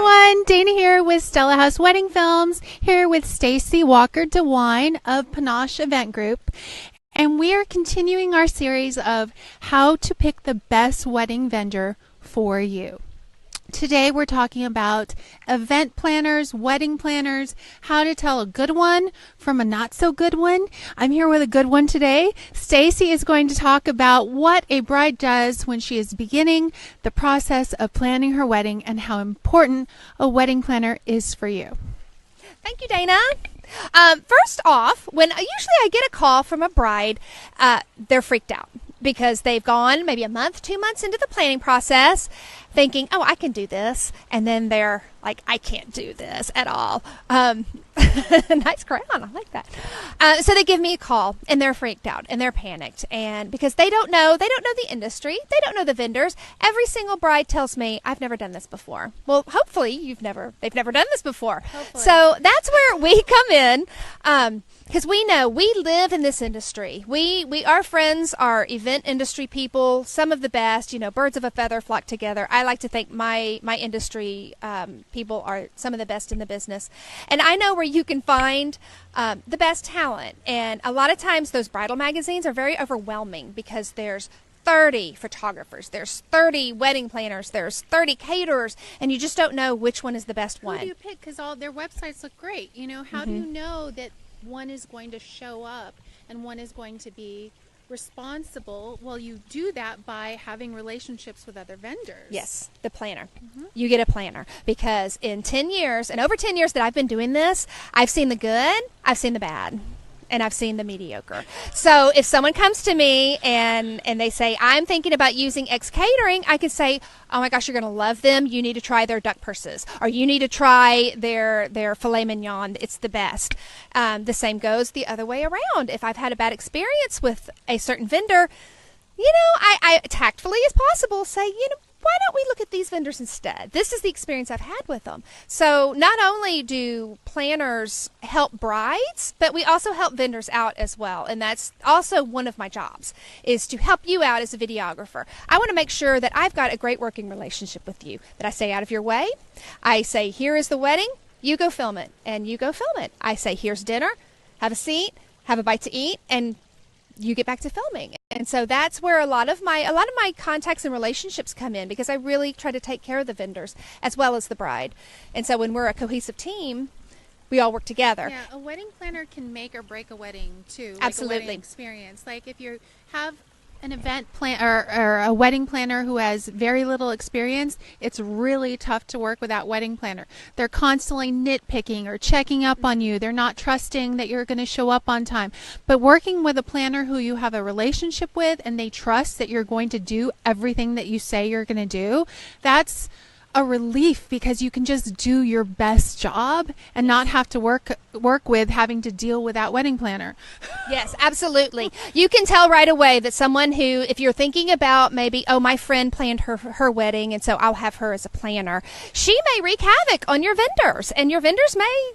everyone. Dana here with Stella House Wedding Films, here with Stacy Walker DeWine of Panache Event Group. And we are continuing our series of how to pick the best wedding vendor for you. Today we're talking about event planners, wedding planners, how to tell a good one from a not so good one. I'm here with a good one today. Stacy is going to talk about what a bride does when she is beginning the process of planning her wedding and how important a wedding planner is for you. Thank you, Dana. First off, when usually I get a call from a bride, they're freaked out because they've gone maybe a month, 2 months into the planning process thinking, oh, I can do this. And then they're like, I can't do this at all. Nice crown. I like that. So they give me a call and they're freaked out and they're panicked. And because they don't know the industry. They don't know the vendors. Every single bride tells me, I've never done this before. Well, hopefully they've never done this before. Hopefully. So that's where we come in. Because we know we live in this industry. Our friends are event industry people, some of the best, birds of a feather flock together. I like to think my industry people are some of the best in the business. And I know where you can find the best talent. And a lot of times those bridal magazines are very overwhelming because there's 30 photographers, there's 30 wedding planners, there's 30 caterers, and you just don't know which one is the best one. Who do you pick? Because all their websites look great. How do you know that one is going to show up and one is going to be responsible? Well, you do that by having relationships with other vendors. Yes, the planner. You get a planner because in 10 years, and over 10 years that I've been doing this, I've seen the good, I've seen the bad, and I've seen the mediocre. So if someone comes to me and they say, I'm thinking about using X Catering, I could say, oh my gosh, you're going to love them. You need to try their duck purses, or you need to try their filet mignon. It's the best. The same goes the other way around. If I've had a bad experience with a certain vendor, I tactfully as possible say, why don't we look at these vendors instead? This is the experience I've had with them. So not only do planners help brides, but we also help vendors out as well. And that's also one of my jobs, is to help you out as a videographer. I want to make sure that I've got a great working relationship with you, that I stay out of your way. I say, here is the wedding, you go film it, and you go film it. I say, here's dinner, have a seat, have a bite to eat, and you get back to filming. And so that's where a lot of my contacts and relationships come in, because I really try to take care of the vendors as well as the bride. And so when we're a cohesive team, we all work together. Yeah, a wedding planner can make or break a wedding too. Absolutely. Like a wedding experience. Like if you have an event plan or a wedding planner who has very little experience, it's really tough to work with that wedding planner. They're constantly nitpicking or checking up on you. They're not trusting that you're going to show up on time. But working with a planner who you have a relationship with and they trust that you're going to do everything that you say you're going to do, that's a relief, because you can just do your best job and not have to work with having to deal with that wedding planner. Yes, absolutely. You can tell right away that someone who, if you're thinking about maybe, oh, my friend planned her wedding, and so I'll have her as a planner, she may wreak havoc on your vendors, and your vendors may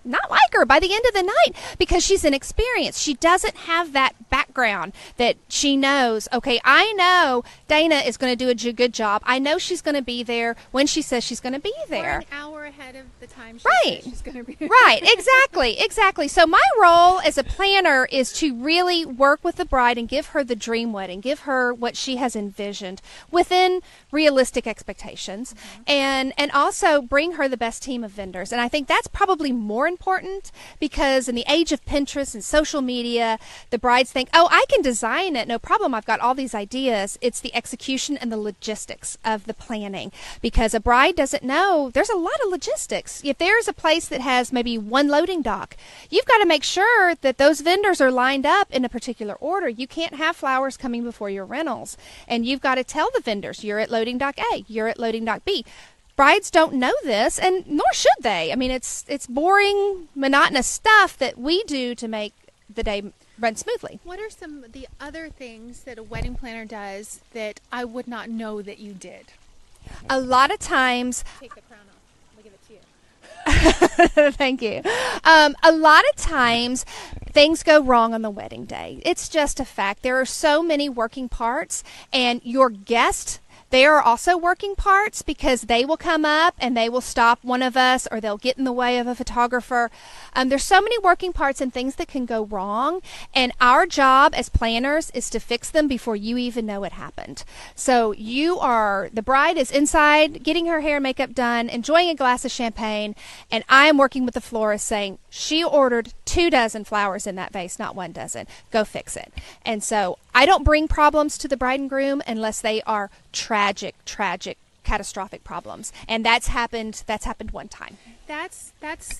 not like her by the end of the night because she's inexperienced. She doesn't have that background that she knows, okay, I know Dana is going to do a good job. I know she's going to be there when she says she's going to be there. Or an hour ahead of the time right. She's going to be there. Right, exactly. So my role as a planner is to really work with the bride and give her the dream wedding, give her what she has envisioned within realistic expectations, and also bring her the best team of vendors. And I think that's probably more important, because in the age of Pinterest and social media, the brides think, oh, I can design it, no problem, I've got all these ideas. It's the execution and the logistics of the planning, because a bride doesn't know there's a lot of logistics. If there's a place that has maybe one loading dock, you've got to make sure that those vendors are lined up in a particular order. You can't have flowers coming before your rentals, and you've got to tell the vendors, you're at loading dock A, you're at loading dock B. Brides don't know this, and nor should they. I mean, it's boring, monotonous stuff that we do to make the day run smoothly. What are some of the other things that a wedding planner does that I would not know that you did? A lot of times... Take the crown off. We'll give it to you. Thank you. A lot of times things go wrong on the wedding day. It's just a fact. There are so many working parts, and your guest There are also working parts because they will come up and they will stop one of us, or they'll get in the way of a photographer. There's so many working parts and things that can go wrong, and our job as planners is to fix them before you even know it happened. So the bride is inside getting her hair and makeup done, enjoying a glass of champagne, and I am working with the florist saying, she ordered 2 dozen flowers in that vase, not 1 dozen. Go fix it. And so I don't bring problems to the bride and groom unless they are tragic, catastrophic problems. And that's happened one time. That's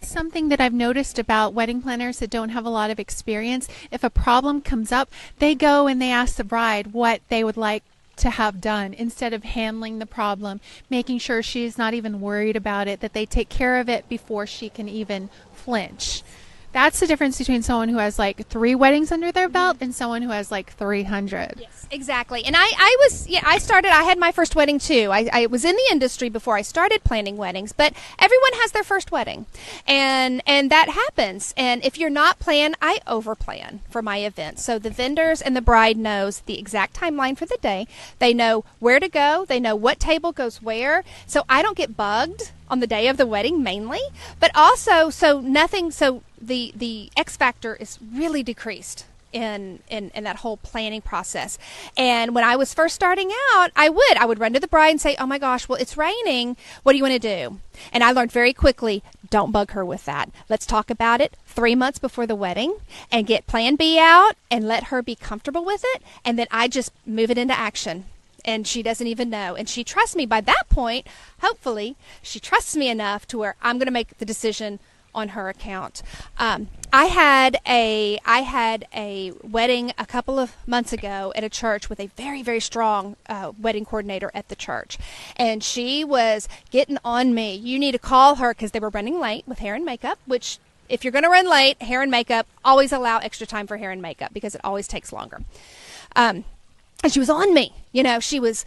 something that I've noticed about wedding planners that don't have a lot of experience. If a problem comes up, they go and they ask the bride what they would like to have done instead of handling the problem, making sure she's not even worried about it, that they take care of it before she can even flinch. That's the difference between someone who has like 3 weddings under their belt and someone who has like 300. Yes, exactly. And I had my first wedding too. I was in the industry before I started planning weddings, but everyone has their first wedding. And that happens. And if you're not planned, I overplan for my events. So the vendors and the bride knows the exact timeline for the day. They know where to go. They know what table goes where. So I don't get bugged on the day of the wedding mainly, but also the X factor is really decreased in that whole planning process. And when I was first starting out, I would run to the bride and say, oh my gosh, well, it's raining. What do you want to do? And I learned very quickly, don't bug her with that. Let's talk about it 3 months before the wedding and get plan B out and let her be comfortable with it. And then I just move it into action. And she doesn't even know. And she trusts me by that point. Hopefully, she trusts me enough to where I'm going to make the decision on her account. I had a wedding a couple of months ago at a church with a very, very strong wedding coordinator at the church. And she was getting on me. You need to call her because they were running late with hair and makeup, which if you're going to run late, hair and makeup, always allow extra time for hair and makeup because it always takes longer. And she was on me. She was,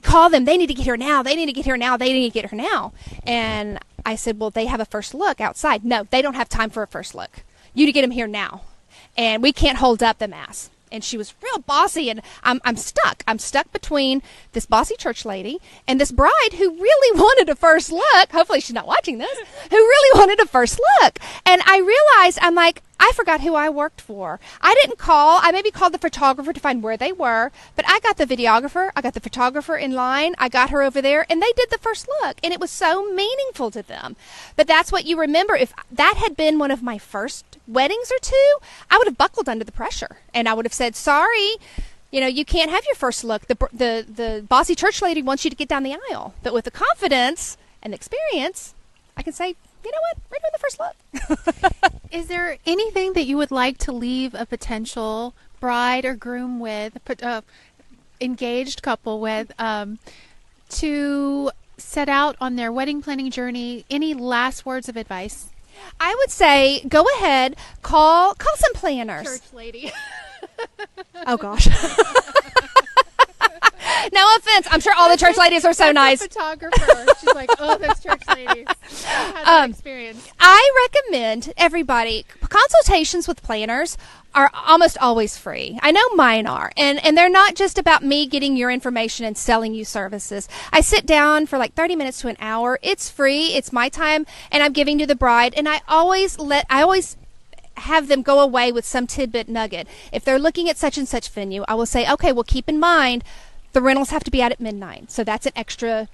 call them. They need to get here now. They need to get here now. They need to get her now. And I said, well, they have a first look outside. No, they don't have time for a first look. You need to get them here now. And we can't hold up the mass. And she was real bossy, and I'm stuck. I'm stuck between this bossy church lady and this bride who really wanted a first look. Hopefully she's not watching this. Who really wanted a first look. And I realized, I'm like, I forgot who I worked for. I didn't call. I maybe called the photographer to find where they were, but I got the videographer. I got the photographer in line. I got her over there, and they did the first look, and it was so meaningful to them. But that's what you remember. If that had been one of my first weddings or two, I would have buckled under the pressure, and I would have said, sorry, you can't have your first look. The bossy church lady wants you to get down the aisle. But with the confidence and the experience, I can say, you know what, we're doing the first look. Is there anything that you would like to leave a potential bride or groom with, engaged couple with, to set out on their wedding planning journey? Any last words of advice? I would say go ahead, call some planners. Church lady. Oh gosh. No offense. I'm sure all the church ladies are so nice. Photographer. She's like, oh, those church ladies. I had that experience. I recommend everybody, consultations with planners are almost always free. I know mine are. And they're not just about me getting your information and selling you services. I sit down for like 30 minutes to an hour. It's free. It's my time, and I'm giving to the bride. And I always have them go away with some tidbit nugget. If they're looking at such and such venue, I will say, okay, well, keep in mind, the rentals have to be out at midnight, so that's an extra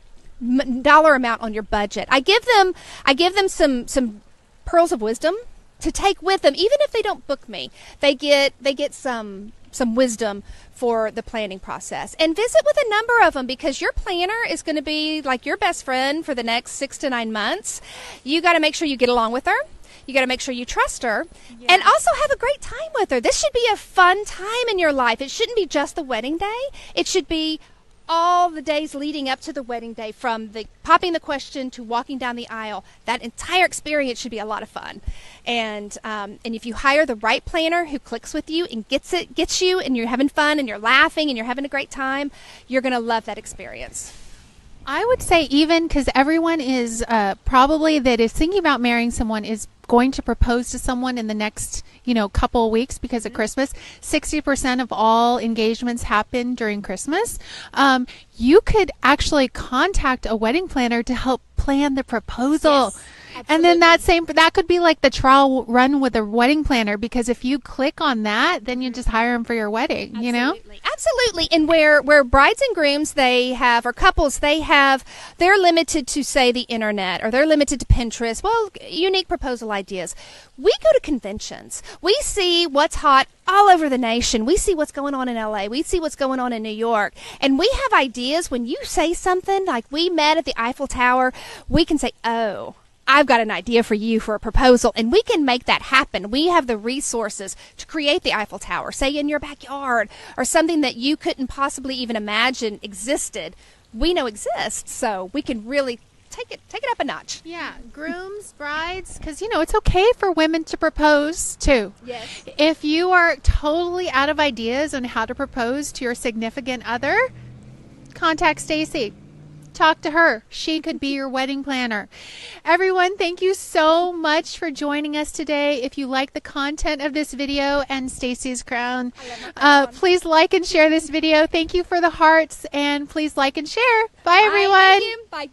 dollar amount on your budget. I give them some pearls of wisdom to take with them, even if they don't book me. They get some wisdom for the planning process, and visit with a number of them, because your planner is going to be like your best friend for the next 6 to 9 months. You got to make sure you get along with her. You got to make sure you trust her, and also have a great time with her. This should be a fun time in your life. It shouldn't be just the wedding day. It should be all the days leading up to the wedding day, from the popping the question to walking down the aisle. That entire experience should be a lot of fun. And if you hire the right planner who clicks with you and gets you, and you're having fun and you're laughing and you're having a great time, you're going to love that experience. I would say even because everyone is probably that is thinking about marrying someone is going to propose to someone in the next, couple of weeks because of Christmas. 60% of all engagements happen during Christmas. You could actually contact a wedding planner to help plan the proposal. Yes. And then that could be like the trial run with a wedding planner, because if you click on that, then you just hire them for your wedding, Absolutely. And where brides and grooms or couples, they're limited to, say, the internet, or they're limited to Pinterest. Well, unique proposal ideas. We go to conventions. We see what's hot all over the nation. We see what's going on in LA. We see what's going on in New York. And we have ideas. When you say something like we met at the Eiffel Tower, we can say, oh, I've got an idea for you for a proposal, and we can make that happen. We have the resources to create the Eiffel Tower, say in your backyard, or something that you couldn't possibly even imagine existed. We know exists, so we can really take it up a notch. Yeah, grooms, brides, because it's okay for women to propose too. Yes. If you are totally out of ideas on how to propose to your significant other, contact Stacy. Talk to her. She could be your wedding planner. Everyone, thank you so much for joining us today. If you like the content of this video and Stacy's crown, please like and share this video. Thank you for the hearts, and please like and share. Bye, everyone. Thank you. Bye.